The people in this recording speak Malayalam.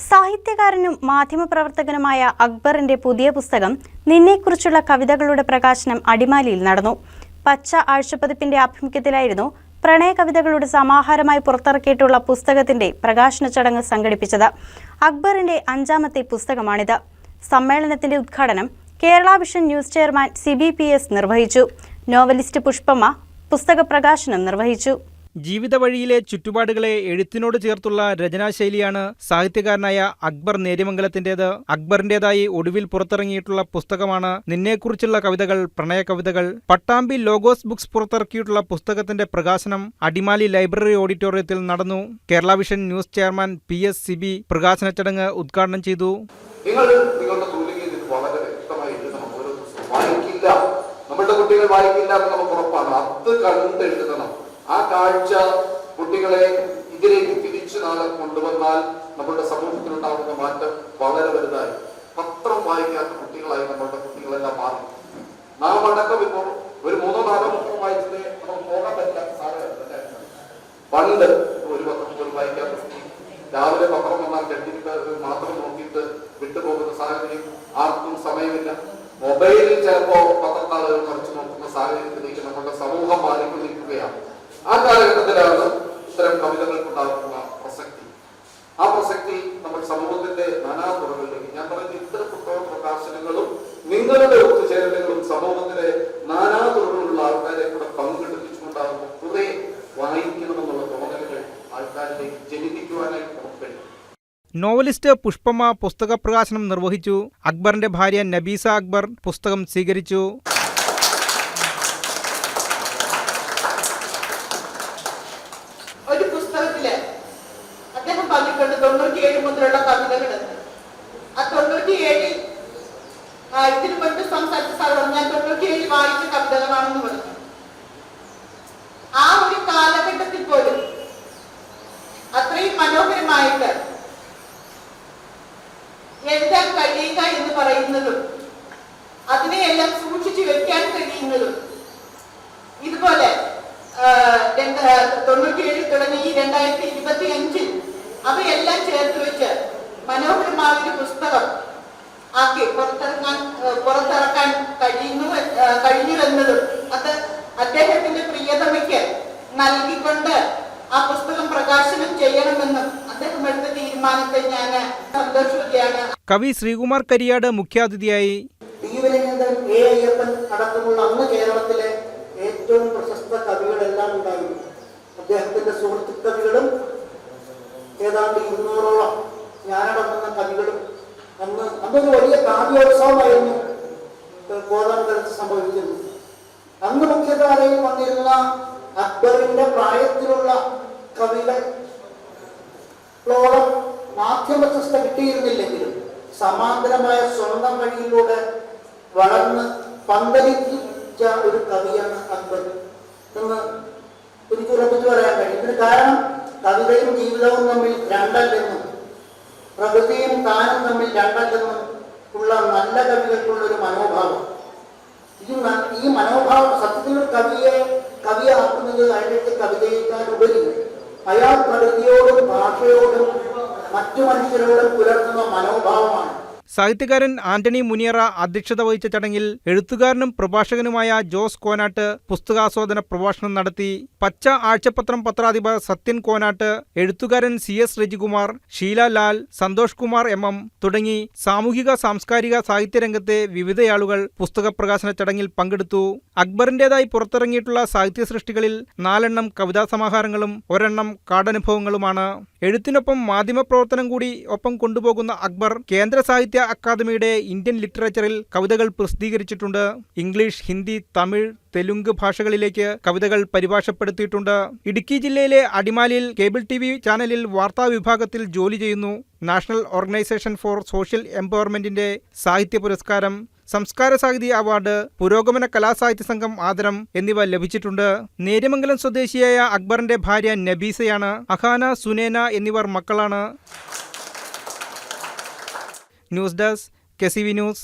സാഹിത്യകാരനും മാധ്യമപ്രവർത്തകനുമായ അക്ബറിന്റെ പുതിയ പുസ്തകം നിന്നെക്കുറിച്ചുള്ള കവിതകളുടെ പ്രകാശനം അടിമാലിയിൽ നടന്നു. പച്ച ആഴ്ചപ്പതിപ്പിന്റെ ആഭിമുഖ്യത്തിലായിരുന്നു പ്രണയ കവിതകളുടെ സമാഹാരമായി പുറത്തിറക്കിയിട്ടുള്ള പുസ്തകത്തിന്റെ പ്രകാശന ചടങ്ങ് സംഘടിപ്പിച്ചത്. അക്ബറിന്റെ 5ാമത്തെ പുസ്തകമാണിത്. സമ്മേളനത്തിന്റെ ഉദ്ഘാടനം Kerala vision news chairman CBPS നിർവഹിച്ചു. നോവലിസ്റ്റ് പുഷ്പമ്മ പുസ്തക പ്രകാശനം നിർവഹിച്ചു. ജീവിത വഴിയിലെ ചുറ്റുപാടുകളെ എഴുത്തിനോട് ചേർത്തുള്ള രചനാശൈലിയാണ് സാഹിത്യകാരനായ അക്ബർ നേര്യമംഗലത്തിൻ്റേത്. അക്ബറിൻ്റെതായി ഒടുവിൽ പുറത്തിറങ്ങിയിട്ടുള്ള പുസ്തകമാണ് നിന്നെക്കുറിച്ചുള്ള കവിതകൾ, പ്രണയ കവിതകൾ. പട്ടാമ്പി ലോഗോസ് ബുക്സ് പുറത്തിറക്കിയിട്ടുള്ള പുസ്തകത്തിന്റെ പ്രകാശനം അടിമാലി ലൈബ്രറി ഓഡിറ്റോറിയത്തിൽ നടന്നു. Kerala vision news chairman PS Sibi പ്രകാശന ചടങ്ങ് ഉദ്ഘാടനം ചെയ്തു. നമ്മുടെ കുട്ടികൾ വായിക്കില്ല എന്ന് നമുക്ക് ഉറപ്പാണ്. അത് കണ്ടെഴുതണം. ആ കാഴ്ച കുട്ടികളെ ഇതിലേക്ക് തിരിച്ചു നാളെ കൊണ്ടുവന്നാൽ നമ്മുടെ സമൂഹത്തിലുണ്ടാകുന്ന മാറ്റം വളരെ വലുതായി. പത്രം വായിക്കാത്ത കുട്ടികളായി നമ്മളുടെ കുട്ടികളെല്ലാം മാറി. നാം അടക്കം ഇപ്പോൾ ഒരു 3-4 പത്രം വായിച്ചിട്ട് നമുക്ക് പോകാൻ പറ്റില്ല. പണ്ട് ഒരു പത്രം പോലും വായിക്കാത്ത സ്ഥിതി. രാവിലെ പത്രം വന്നാൽ കെട്ടിയിട്ട് മാത്രം നോക്കിയിട്ട് വിട്ടുപോകുന്ന സാഹചര്യം. ആർക്കും സമയമില്ല. മൊബൈലിൽ ചിലപ്പോ പത്രത്താളുകൾ മറിച്ചു നോക്കുന്ന സാഹചര്യത്തിലേക്ക് നമ്മുടെ സമൂഹം മാറിക്കൊണ്ടിരിക്കുകയാണ്. ആ കാലഘട്ടത്തിലാണ് ഇത്തരം കവിതകൾക്കുണ്ടാകുന്ന പ്രസക്തി. ആ പ്രസക്തി നമ്മുടെ സമൂഹത്തിന്റെ നാനാതുറകളിലേക്ക്, ഞാൻ പറയുന്ന ഇത്തരം പുസ്തക പ്രകാശനങ്ങളും നിങ്ങളുടെ ഒത്തുചേരലുകളും സമൂഹത്തിലെ നാനാതുറകളിലുള്ള ആൾക്കാരെ കൂടെ പങ്കെടുപ്പിച്ചുകൊണ്ടാകുമ്പോൾ കുറെ വായിക്കണമെന്നുള്ള തോന്നലുകൾ ആൾക്കാരിലേക്ക് ജനിപ്പിക്കുവാനായിട്ട് നമുക്ക് കഴിയും. നോവലിസ്റ്റ് പുഷ്പമ്മ പുസ്തക പ്രകാശനം നിർവഹിച്ചു. അക്ബറിന്റെ ഭാര്യ നബീസ അക്ബർ പുസ്തകം സ്വീകരിച്ചു. ഒരു പുസ്തകത്തില് അദ്ദേഹം പറഞ്ഞിട്ടുണ്ട് 97 മുതലുള്ള കവിതകൾ. ആ 97 ഇതിനു മുൻപ് സംസാരിച്ച സാധനം ഞാൻ 97 വായിച്ച കവിതകളാണെന്ന് പറഞ്ഞു. ആ ഒരു കാലഘട്ടത്തിൽ പോലും അത്രയും മനോഹരമായിട്ട് എഴുതാൻ കഴിയുക എന്ന് പറയുന്നതും അതിനെയെല്ലാം സൂക്ഷിച്ചു വെക്കാൻ കഴിയുന്നതും ഇതുപോലെ 97 തുടങ്ങി 2025 അവയെല്ലാം ചേർത്ത് വെച്ച് മനോഹരമായ ഒരു പുസ്തകം ആക്കി പുറത്തിറക്കാൻ കഴിഞ്ഞുവെന്നതും അത് അദ്ദേഹത്തിന്റെ പ്രിയതമയ്ക്ക് നൽകിക്കൊണ്ട് ആ പുസ്തകം പ്രകാശനം ചെയ്യണമെന്നും അദ്ദേഹം എടുത്ത തീരുമാനത്തെ ഞാൻ സന്തോഷിക്കുകയാണ്. കവി ശ്രീകുമാർ കരിയാട് മുഖ്യാതിഥിയായി. അടക്കമുള്ള അന്ന് കേരളത്തിലെ ഏറ്റവും പ്രശസ്ത കവികളെല്ലാം ഉണ്ടായിരുന്നു. അദ്ദേഹത്തിന്റെ സുഹൃത്തു കവികളും ഏതാണ്ട് 200ഓളം ഞാനടങ്ങുന്ന കവികളും അന്നൊരു വലിയ കാവ്യോത്സവമായിരുന്നു കോതമംഗലത്ത് സംഭവിച്ചിരുന്നത്. അന്ന് മുഖ്യധാരയിൽ വന്നിരുന്ന അക്ബറിന്റെ പ്രായത്തിലുള്ള കവികൾ ോളം മാധ്യമ പ്രശസ്ത കിട്ടിയിരുന്നില്ലെങ്കിലും സമാന്തരമായ സ്വന്തം വഴിയിലൂടെ വളർന്ന് പന്തലിച്ച ഒരു കവിയാണ് അക്ബർ എന്ന് എനിക്ക് ഉറപ്പിച്ചു പറയാൻ കഴിയും. ഇതിന് കാരണം കവിതയും ജീവിതവും തമ്മിൽ രണ്ടല്ലെന്നും പ്രകൃതിയും താനും തമ്മിൽ രണ്ടല്ലെന്നും ഉള്ള നല്ല കവികൾക്കുള്ള ഒരു മനോഭാവം. ഈ മനോഭാവം സത്യത്തിൽ ഒരു കവിയാക്കുന്നത് അതിൻ്റെ കവിതയേക്കാൾ ഉപരി അയാൾ പ്രകൃതിയോടും ഭാഷയോടും മറ്റു മനുഷ്യരോടും പുലർത്തുന്ന മനോഭാവമാണ്. സാഹിത്യകാരൻ ആന്റണി മുനിയറ അധ്യക്ഷത വഹിച്ച ചടങ്ങിൽ എഴുത്തുകാരനും പ്രഭാഷകനുമായ ജോസ് കോനാട്ട് പുസ്തകാസ്വാദന പ്രഭാഷണം നടത്തി. പച്ച ആഴ്ചപത്രം പത്രാധിപർ സത്യൻ കോനാട്ട്, എഴുത്തുകാരൻ CS രജികുമാർ, ഷീല ലാൽ, സന്തോഷ് കുമാർ MM തുടങ്ങി സാമൂഹിക സാംസ്കാരിക സാഹിത്യരംഗത്തെ വിവിധയാളുകൾ പുസ്തക പ്രകാശന ചടങ്ങിൽ പങ്കെടുത്തു. അക്ബറിന്റേതായി പുറത്തിറങ്ങിയിട്ടുള്ള സാഹിത്യ സൃഷ്ടികളിൽ 4 കവിതാ സമാഹാരങ്ങളും 1 കാടനുഭവങ്ങളുമാണ്. എഴുത്തിനൊപ്പം മാധ്യമപ്രവർത്തനം കൂടി ഒപ്പം കൊണ്ടുപോകുന്ന അക്ബർ കേന്ദ്ര സാഹിത്യ അക്കാദമിയുടെ ഇന്ത്യൻ ലിറ്ററേച്ചറിൽ കവിതകൾ പ്രസിദ്ധീകരിച്ചിട്ടുണ്ട്. ഇംഗ്ലീഷ്, ഹിന്ദി, തമിഴ്, തെലുങ്ക് ഭാഷകളിലേക്ക് കവിതകൾ പരിഭാഷപ്പെടുത്തിയിട്ടുണ്ട്. ഇടുക്കി ജില്ലയിലെ അടിമാലിയിൽ കേബിൾ TV ചാനലിൽ വാർത്താ വിഭാഗത്തിൽ ജോലി ചെയ്യുന്നു. നാഷണൽ ഓർഗനൈസേഷൻ ഫോർ സോഷ്യൽ എംപവർമെന്റിന്റെ സാഹിത്യ പുരസ്കാരം, സംസ്കാര സാഹിതി അവാർഡ്, പുരോഗമന കലാസാഹിത്യ സംഘം ആദരം എന്നിവ ലഭിച്ചിട്ടുണ്ട്. നേര്യമംഗലം സ്വദേശിയായ അക്ബറിന്റെ ഭാര്യ നബീസയാണ്. അഹാന, സുനേന എന്നിവർ മക്കളാണ്. News desk KCV news.